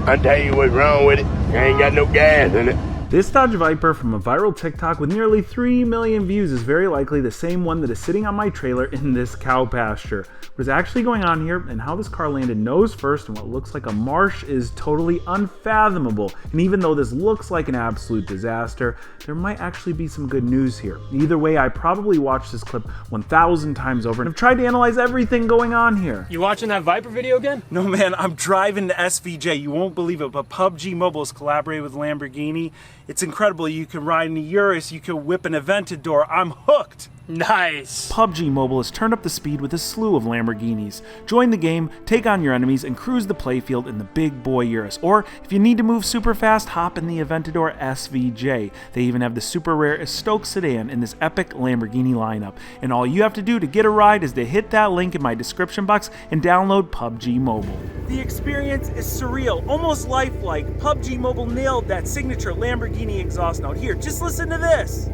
I tell you what's wrong with it. I ain't got no gas in it. This Dodge Viper from a viral TikTok with nearly 3 million views is very likely the same one that is sitting on my trailer in this cow pasture. What is actually going on here and how this car landed nose first in what looks like a marsh is totally unfathomable. And even though this looks like an absolute disaster, there might actually be some good news here. Either way, I probably watched this clip 1,000 times over and have tried to analyze everything going on here. You watching that Viper video again? No man, I'm driving to SVJ. You won't believe it, but PUBG Mobile has collaborated with Lamborghini. It's incredible. You can ride in a Urus, you can whip an Aventador. I'm hooked. Nice. PUBG Mobile has turned up the speed with a slew of Lamborghinis. Join the game, take on your enemies, and cruise the playfield in the big boy Urus. Or if you need to move super fast, hop in the Aventador SVJ. They even have the super rare Stoke sedan in this epic Lamborghini lineup. And all you have to do to get a ride is to hit that link in my description box and download PUBG Mobile. The experience is surreal, almost lifelike. PUBG Mobile nailed that signature Lamborghini exhaust note. Here, just listen to this.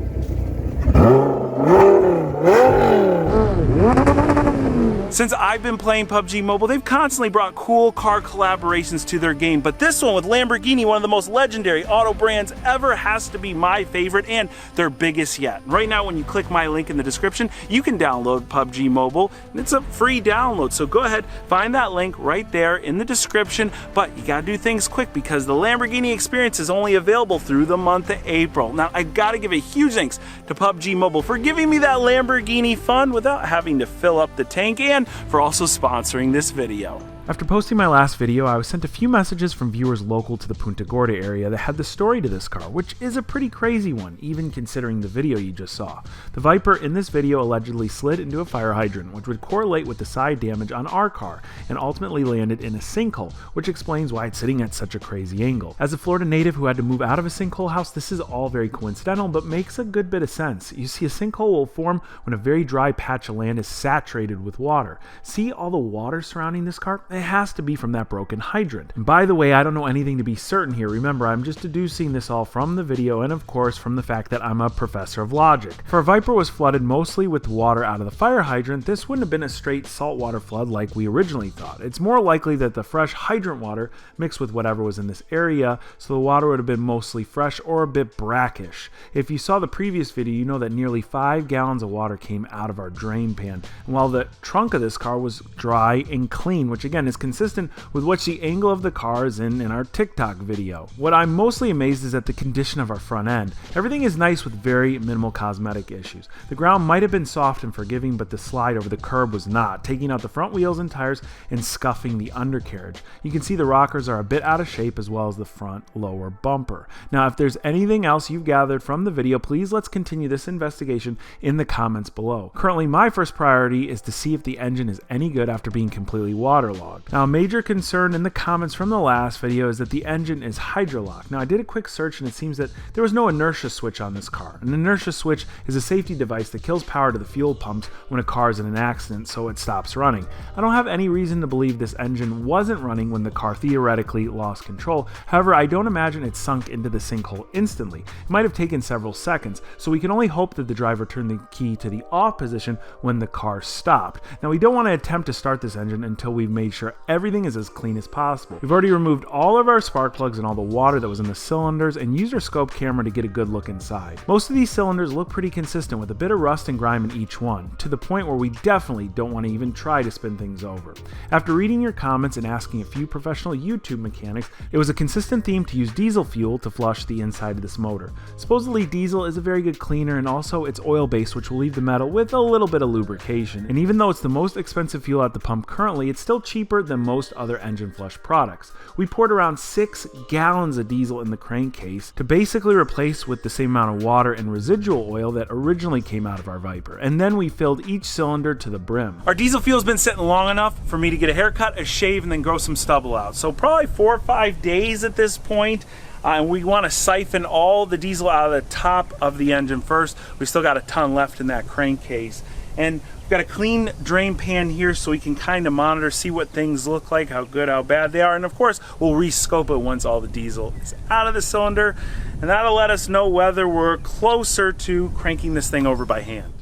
Since I've been playing PUBG Mobile, they've constantly brought cool car collaborations to their game, but this one with Lamborghini, one of the most legendary auto brands ever, has to be my favorite and their biggest yet. Right now, when you click my link in the description, you can download PUBG Mobile, and it's a free download, so go ahead, find that link right there in the description, but you gotta do things quick because the Lamborghini experience is only available through the month of April. Now, I gotta give a huge thanks to PUBG Mobile for giving me that Lamborghini fun without having to fill up the tank, and for also sponsoring this video. After posting my last video, I was sent a few messages from viewers local to the Punta Gorda area that had the story to this car, which is a pretty crazy one, even considering the video you just saw. The Viper in this video allegedly slid into a fire hydrant, which would correlate with the side damage on our car, and ultimately landed in a sinkhole, which explains why it's sitting at such a crazy angle. As a Florida native who had to move out of a sinkhole house, this is all very coincidental, but makes a good bit of sense. You see, a sinkhole will form when a very dry patch of land is saturated with water. See all the water surrounding this car? It has to be from that broken hydrant. And by the way, I don't know anything to be certain here. Remember, I'm just deducing this all from the video and of course from the fact that I'm a professor of logic. If our Viper was flooded mostly with water out of the fire hydrant, this wouldn't have been a straight saltwater flood like we originally thought. It's more likely that the fresh hydrant water mixed with whatever was in this area, so the water would have been mostly fresh or a bit brackish. If you saw the previous video, you know that nearly 5 gallons of water came out of our drain pan, and while the trunk of this car was dry and clean, which again is consistent with what the angle of the car is in our TikTok video. What I'm mostly amazed is at the condition of our front end. Everything is nice with very minimal cosmetic issues. The ground might have been soft and forgiving, but the slide over the curb was not, taking out the front wheels and tires and scuffing the undercarriage. You can see the rockers are a bit out of shape as well as the front lower bumper. Now, if there's anything else you've gathered from the video, please let's continue this investigation in the comments below. Currently, my first priority is to see if the engine is any good after being completely waterlogged. Now, a major concern in the comments from the last video is that the engine is hydrolocked. Now, I did a quick search and it seems that there was no inertia switch on this car. An inertia switch is a safety device that kills power to the fuel pumps when a car is in an accident, so it stops running. I don't have any reason to believe this engine wasn't running when the car theoretically lost control. However, I don't imagine it sunk into the sinkhole instantly. It might have taken several seconds, so we can only hope that the driver turned the key to the off position when the car stopped. Now, we don't want to attempt to start this engine until we've made sure everything is as clean as possible. We've already removed all of our spark plugs and all the water that was in the cylinders and used our scope camera to get a good look inside. Most of these cylinders look pretty consistent with a bit of rust and grime in each one, to the point where we definitely don't want to even try to spin things over. After reading your comments and asking a few professional YouTube mechanics, it was a consistent theme to use diesel fuel to flush the inside of this motor. Supposedly diesel is a very good cleaner, and also it's oil based, which will leave the metal with a little bit of lubrication. And even though it's the most expensive fuel at the pump currently, it's still cheaper than most other engine flush products. We poured around 6 gallons of diesel in the crankcase to basically replace with the same amount of water and residual oil that originally came out of our Viper, and then we filled each cylinder to the brim. Our diesel fuel's been sitting long enough for me to get a haircut, a shave, and then grow some stubble out. So probably 4 or 5 days at this point. And we want to siphon all the diesel out of the top of the engine first. We still got a ton left in that crankcase. And we've got a clean drain pan here so we can kind of monitor, see what things look like, how good, how bad they are. And of course, we'll rescope it once all the diesel is out of the cylinder. And that'll let us know whether we're closer to cranking this thing over by hand.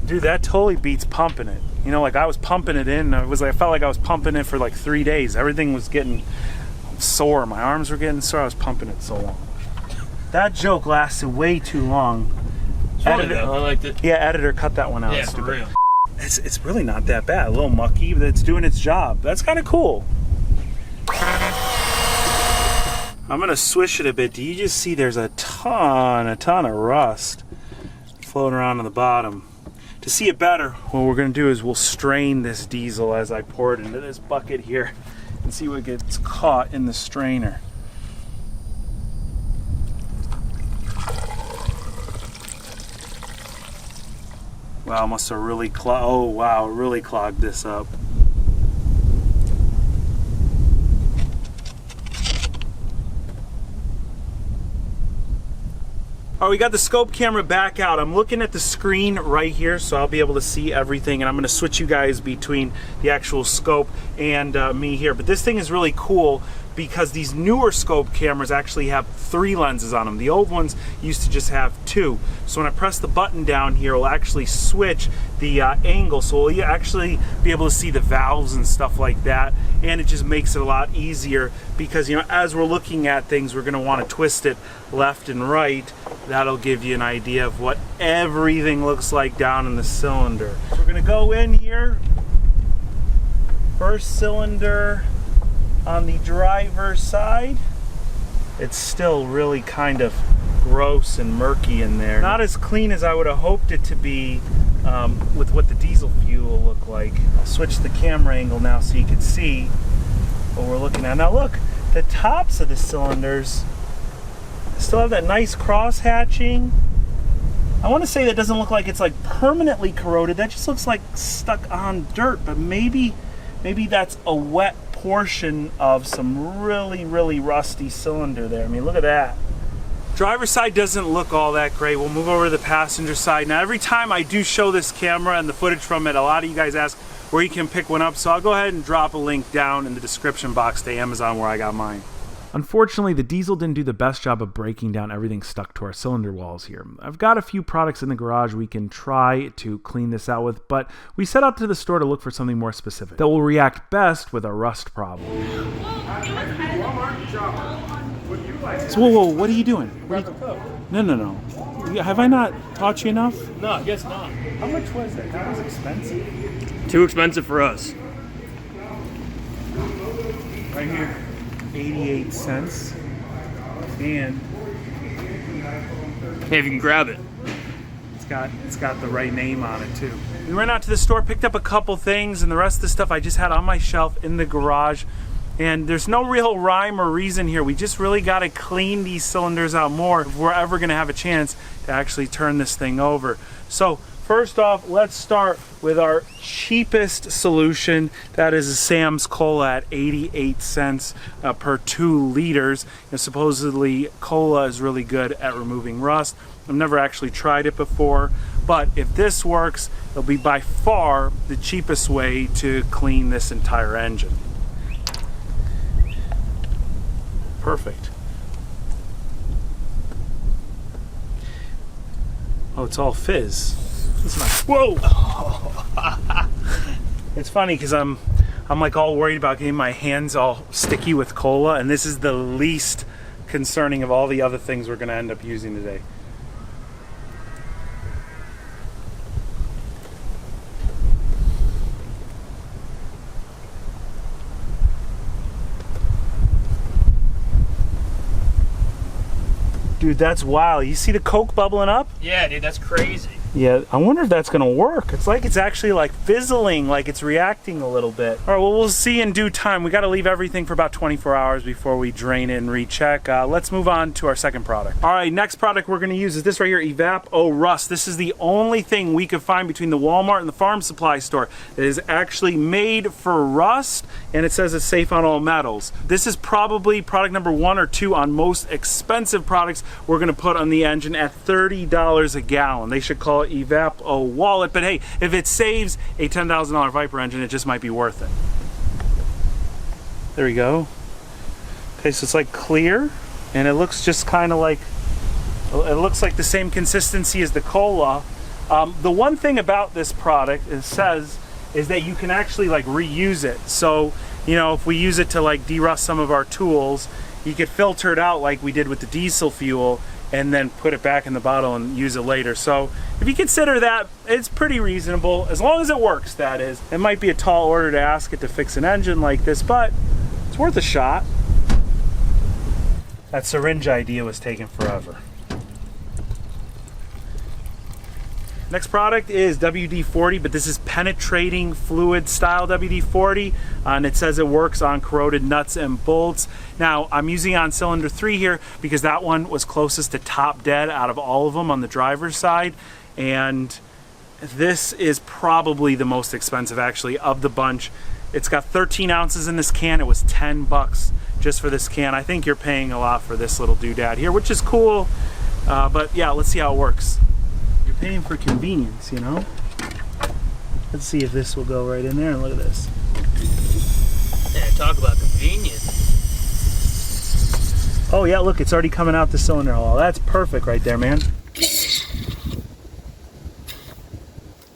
Dude, that totally beats pumping it. You know, like I was pumping it in. I felt like I was pumping it for like 3 days. Everything was getting sore. My arms were getting sore. I was pumping it so long. That joke lasted way too long. Editor, I liked it. Yeah, editor, cut that one out. Yeah, for real. It's really not that bad. A little mucky, but it's doing its job. That's kind of cool. I'm gonna swish it a bit. Do you just see there's a ton of rust floating around on the bottom? To see it better, what we're gonna do is we'll strain this diesel as I pour it into this bucket here and see what gets caught in the strainer. Wow, must have really clogged. Oh wow, it really clogged this up. All right, we got the scope camera back out. I'm looking at the screen right here, so I'll be able to see everything, and I'm gonna switch you guys between the actual scope and me here. But this thing is really cool because these newer scope cameras actually have 3 lenses on them. The old ones used to just have 2. So when I press the button down here, it'll actually switch the angle, so we'll actually be able to see the valves and stuff like that, and it just makes it a lot easier because, you know, as we're looking at things, we're gonna wanna twist it left and right. That'll give you an idea of what everything looks like down in the cylinder. So we're gonna go in here, first cylinder on the driver's side. It's still really kind of gross and murky in there. Not as clean as I would have hoped it to be with what the diesel fuel looked like. I'll switch the camera angle now so you can see what we're looking at. Now look, the tops of the cylinders still have that nice cross hatching. I want to say that doesn't look like it's like permanently corroded. That just looks like stuck on dirt, but maybe that's a wet portion of some really rusty cylinder there. I mean, look at that. Driver's side doesn't look all that great. We'll move over to the passenger side. Now, every time I do show this camera and the footage from it, a lot of you guys ask where you can pick one up, so I'll go ahead and drop a link down in the description box to Amazon where I got mine. Unfortunately, the diesel didn't do the best job of breaking down everything stuck to our cylinder walls here. I've got a few products in the garage we can try to clean this out with, but we set out to the store to look for something more specific that will react best with a rust problem. So, whoa, what are you doing? No. Have I not taught you enough? No, I guess not. How much was that? That was expensive. Too expensive for us. Right here. 88 cents. And Hey, if you can grab it. it's got the right name on it too. We went out to the store, picked up a couple things, and the rest of the stuff I just had on my shelf in the garage. And there's no real rhyme or reason here. We just really got to clean these cylinders out more if we're ever going to have a chance to actually turn this thing over. So first off, let's start with our cheapest solution. That is a Sam's Cola at 88 cents per 2 liters. And supposedly cola is really good at removing rust. I've never actually tried it before, but if this works, it'll be by far the cheapest way to clean this entire engine. Perfect. Oh, it's all fizz. It's nice. Whoa! It's funny because I'm like all worried about getting my hands all sticky with cola, and this is the least concerning of all the other things we're going to end up using today. Dude, that's wild. You see the Coke bubbling up? Yeah, dude, that's crazy. Yeah, I wonder if that's gonna work. It's like it's actually like fizzling, like it's reacting a little bit. All right, well, we'll see in due time. We gotta leave everything for about 24 hours before we drain it and recheck. Let's move on to our second product. All right, next product we're gonna use is this right here, Evap-O Rust. This is the only thing we could find between the Walmart and the farm supply store that is actually made for rust, and it says it's safe on all metals. This is probably product number 1 or 2 on most expensive products we're gonna put on the engine at $30 a gallon. They should call it Evap-O Wallet, but hey, if it saves a $10,000 Viper engine, it just might be worth it. There we go. Okay, so it's like clear, and it looks just kind of like, it looks like the same consistency as the cola, The one thing about this product, it says, is that you can actually like reuse it. So, you know, if we use it to like derust some of our tools, you could filter it out like we did with the diesel fuel and then put it back in the bottle and use it later. So if you consider that, it's pretty reasonable, as long as it works, that is. It might be a tall order to ask it to fix an engine like this, but it's worth a shot. That syringe idea was taking forever. Next product is WD-40, but this is penetrating fluid style WD-40, and it says it works on corroded nuts and bolts. Now, I'm using on cylinder 3 here because that one was closest to top dead out of all of them on the driver's side, and this is probably the most expensive actually of the bunch. It's got 13 ounces in this can. It was 10 bucks just for this can. I think you're paying a lot for this little doodad here, which is cool, but yeah, let's see how it works. Paying for convenience, you know. Let's see if this will go right in there, and look at this. Yeah, talk about convenience. Oh yeah, look, it's already coming out the cylinder hole. That's perfect right there, man. This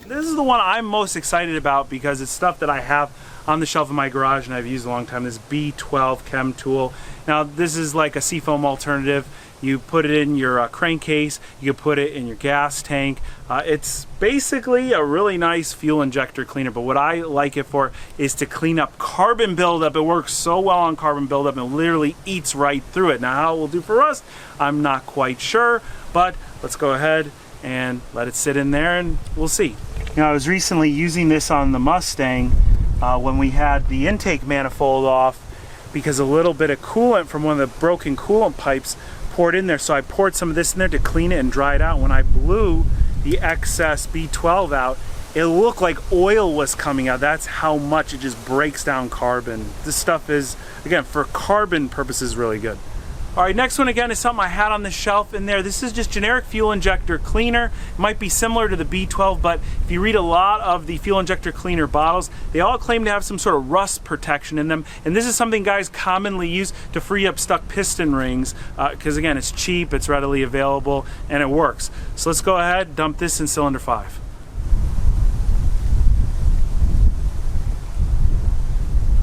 is the one I'm most excited about because it's stuff that I have on the shelf in my garage and I've used a long time. This B12 chem tool. Now this is like a seafoam alternative. You put it in your crankcase, you can put it in your gas tank. It's basically a really nice fuel injector cleaner, but what I like it for is to clean up carbon buildup. It works so well on carbon buildup and literally eats right through it. Now how it will do for us, I'm not quite sure, but let's go ahead and let it sit in there and we'll see. You know, I was recently using this on the Mustang when we had the intake manifold off because a little bit of coolant from one of the broken coolant pipes poured in there, so I poured some of this in there to clean it and dry it out. When I blew the excess B12 out, it looked like oil was coming out. That's how much it just breaks down carbon. This stuff is, again, for carbon purposes, really good. All right, next one again is something I had on the shelf in there. This is just generic fuel injector cleaner. It might be similar to the B12, but if you read a lot of the fuel injector cleaner bottles, they all claim to have some sort of rust protection in them. And this is something guys commonly use to free up stuck piston rings because again, it's cheap, it's readily available, and it works. So let's go ahead, dump this in cylinder 5.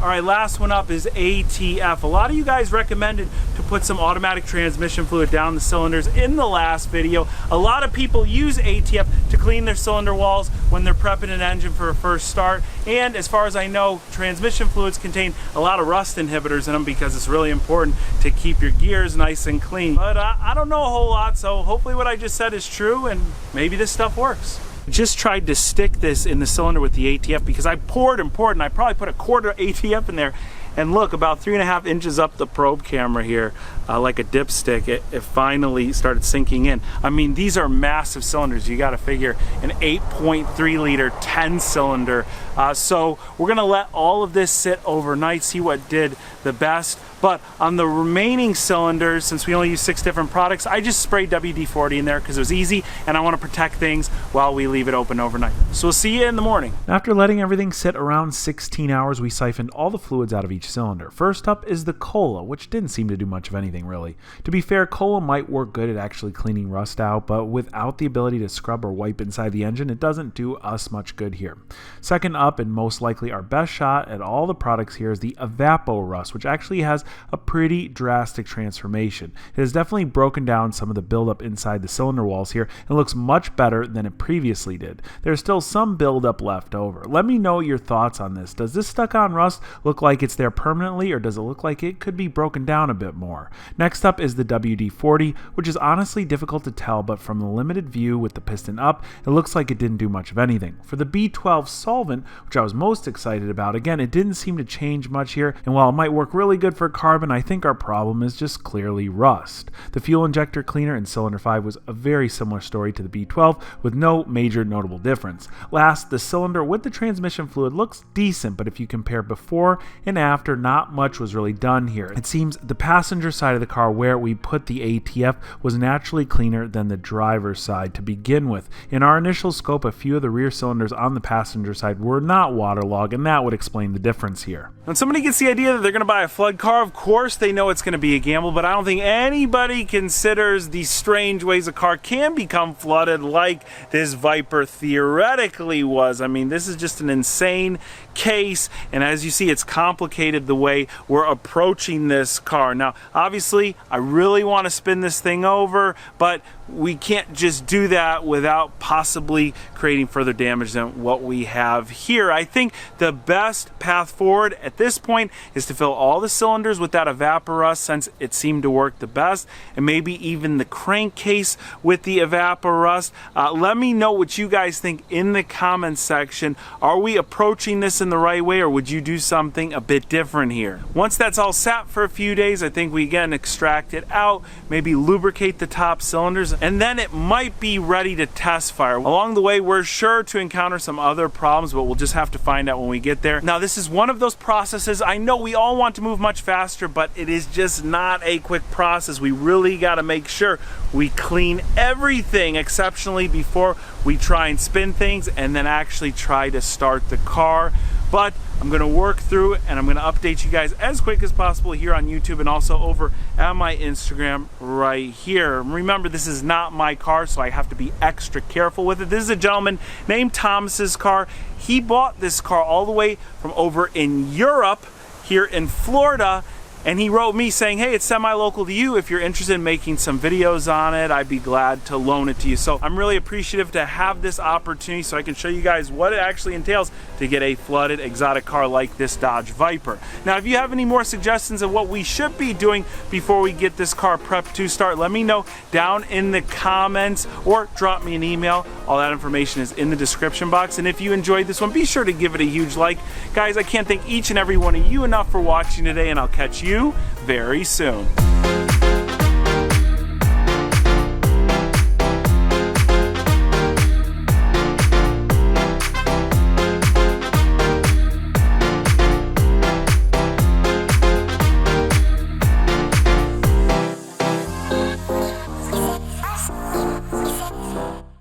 All right, last one up is ATF. A lot of you guys recommended to put some automatic transmission fluid down the cylinders in the last video. A lot of people use ATF to clean their cylinder walls when they're prepping an engine for a first start. And as far as I know, transmission fluids contain a lot of rust inhibitors in them because it's really important to keep your gears nice and clean. But I don't know a whole lot, so hopefully what I just said is true and maybe this stuff works. Just tried to stick this in the cylinder with the ATF because I poured and poured and I probably put a quarter ATF in there, and look, about 3.5 inches up the probe camera here, like a dipstick, it finally started sinking in. I mean, these are massive cylinders. You got to figure an 8.3 liter 10 cylinder. So we're gonna let all of this sit overnight, see what did the best. But on the remaining cylinders, since we only use 6 different products, I just sprayed WD-40 in there because it was easy and I want to protect things while we leave it open overnight. So we'll see you in the morning. After letting everything sit around 16 hours, we siphoned all the fluids out of each cylinder. First up is the cola, which didn't seem to do much of anything really. To be fair, cola might work good at actually cleaning rust out, but without the ability to scrub or wipe inside the engine, it doesn't do us much good here. Second up, and most likely our best shot at all the products here, is the Evapo Rust, which actually has a pretty drastic transformation. It has definitely broken down some of the buildup inside the cylinder walls here and looks much better than it previously did. There's still some buildup left over. Let me know your thoughts on this. Does this stuck on rust look like it's there permanently, or does it look like it could be broken down a bit more? Next up is the WD-40, which is honestly difficult to tell, but from the limited view with the piston up, it looks like it didn't do much of anything. For the B12 solvent, which I was most excited about, again, it didn't seem to change much here, and while it might work really good for carbon, I think our problem is just clearly rust. The fuel injector cleaner in cylinder 5 was a very similar story to the B12 with no major notable difference. Last, the cylinder with the transmission fluid looks decent, but if you compare before and after, not much was really done here. It seems the passenger side of the car where we put the ATF was naturally cleaner than the driver's side to begin with. In our initial scope, a few of the rear cylinders on the passenger side were not waterlogged, and that would explain the difference here. When somebody gets the idea that they're going to buy a flood car of course they know it's going to be a gamble, but I don't think anybody considers the strange ways a car can become flooded like this Viper theoretically was. I mean, this is just an insane case, and as you see, it's complicated the way we're approaching this car. Now, obviously, I really want to spin this thing over, but we can't just do that without possibly creating further damage than what we have here. I think the best path forward at this point is to fill all the cylinders with that evaporust, since it seemed to work the best, and maybe even the crankcase with the evaporust. Let me know what you guys think in the comments section. Are we approaching this in the right way, or would you do something a bit different here? Once that's all sat for a few days, I think we again extract it out, maybe lubricate the top cylinders, and then it might be ready to test fire. Along the way, we're sure to encounter some other problems, but we'll just have to find out when we get there. Now, this is one of those processes, I know we all want to move much faster, but it is just not a quick process. We really got to make sure we clean everything exceptionally before we try and spin things and then actually try to start the car. But I'm going to work through it, and I'm going to update you guys as quick as possible here on YouTube and also over at my Instagram right here. Remember, this is not my car, so I have to be extra careful with it. This is a gentleman named Thomas's car. He bought this car all the way from over in Europe, here in Florida, and he wrote me saying, hey, it's semi-local to you. If you're interested in making some videos on it, I'd be glad to loan it to you. So I'm really appreciative to have this opportunity so I can show you guys what it actually entails to get a flooded exotic car like this Dodge Viper. Now, if you have any more suggestions of what we should be doing before we get this car prepped to start, let me know down in the comments or drop me an email. All that information is in the description box. And if you enjoyed this one, be sure to give it a huge like. Guys, I can't thank each and every one of you enough for watching today, and I'll catch you very soon.